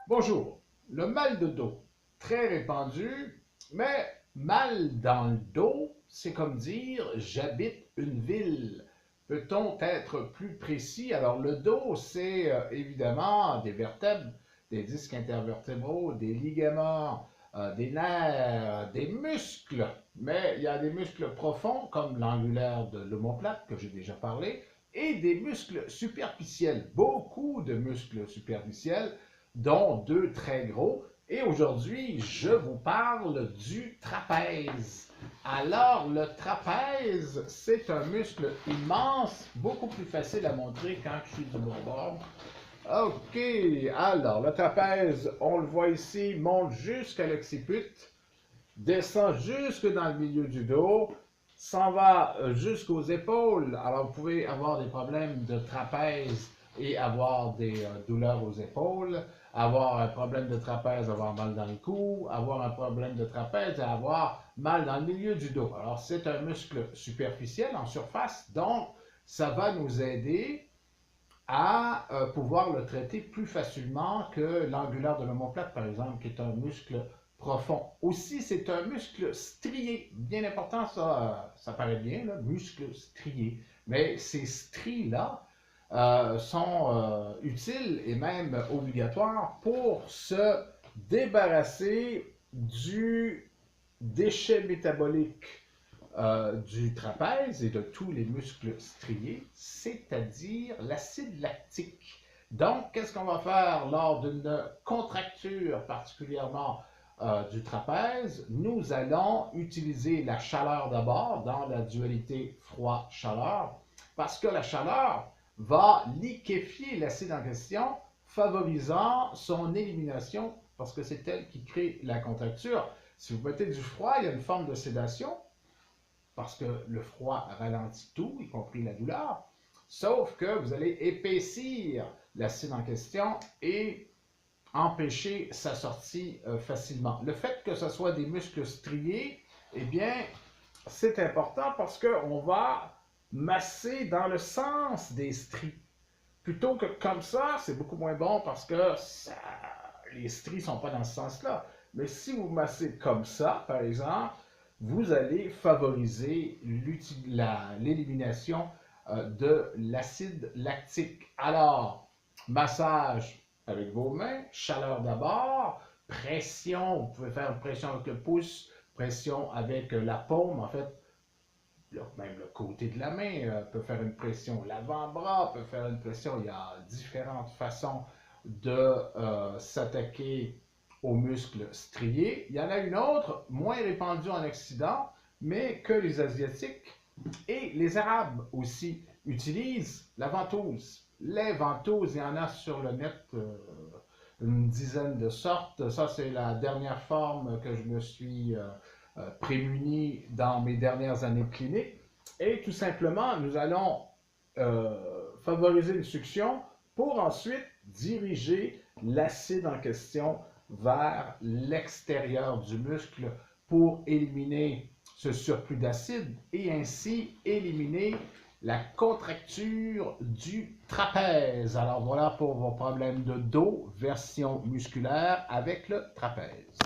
Bonjour. Le mal de dos, très répandu, mais mal dans le dos, c'est comme dire j'habite une ville. Peut-on être plus précis? Alors le dos, c'est évidemment des vertèbres, des disques intervertébraux, des ligaments, des nerfs, des muscles. Mais il y a des muscles profonds comme l'angulaire de l'omoplate que j'ai déjà parlé et des muscles superficiels, beaucoup de muscles superficiels dont deux très gros. Et aujourd'hui, je vous parle du trapèze. Alors, le trapèze, c'est un muscle immense, beaucoup plus facile à montrer quand je suis du bon bord. OK, alors, le trapèze, on le voit ici, monte jusqu'à l'occiput, descend jusque dans le milieu du dos, s'en va jusqu'aux épaules. Alors, vous pouvez avoir des problèmes de trapèze et avoir des douleurs aux épaules, avoir un problème de trapèze, avoir mal dans le cou, avoir un problème de trapèze et avoir mal dans le milieu du dos. Alors, c'est un muscle superficiel en surface, donc ça va nous aider à pouvoir le traiter plus facilement que l'angulaire de l'omoplate, par exemple, qui est un muscle profond. Aussi, c'est un muscle strié. Bien important, ça paraît bien, là, muscle strié. Mais ces stries-là sont utiles et même obligatoires pour se débarrasser du déchet métabolique du trapèze et de tous les muscles striés, c'est-à-dire l'acide lactique. Donc, qu'est-ce qu'on va faire lors d'une contracture particulièrement du trapèze? Nous allons utiliser la chaleur d'abord dans la dualité froid-chaleur, parce que la chaleur va liquéfier l'acide en question, favorisant son élimination, parce que c'est elle qui crée la contracture. Si vous mettez du froid, il y a une forme de sédation, parce que le froid ralentit tout, y compris la douleur, sauf que vous allez épaissir l'acide en question et empêcher sa sortie facilement. Le fait que ce soit des muscles striés, eh bien, c'est important parce qu'on va masser dans le sens des stries. Plutôt que comme ça, c'est beaucoup moins bon parce que les stries ne sont pas dans ce sens-là. Mais si vous massez comme ça, par exemple, vous allez favoriser l'élimination de l'acide lactique. Alors, massage avec vos mains, chaleur d'abord, pression, vous pouvez faire une pression avec le pouce, pression avec la paume, en fait, même le côté de la main peut faire une pression, l'avant-bras peut faire une pression. Il y a différentes façons de s'attaquer aux muscles striés. Il y en a une autre, moins répandue en Occident, mais que les Asiatiques et les Arabes aussi utilisent, la ventouse. Les ventouses, il y en a sur le net une dizaine de sortes. Ça, c'est la dernière forme que je me suis prémuni dans mes dernières années de clinique. Et tout simplement, nous allons favoriser une succion pour ensuite diriger l'acide en question vers l'extérieur du muscle pour éliminer ce surplus d'acide et ainsi éliminer la contracture du trapèze. Alors voilà pour vos problèmes de dos, version musculaire avec le trapèze.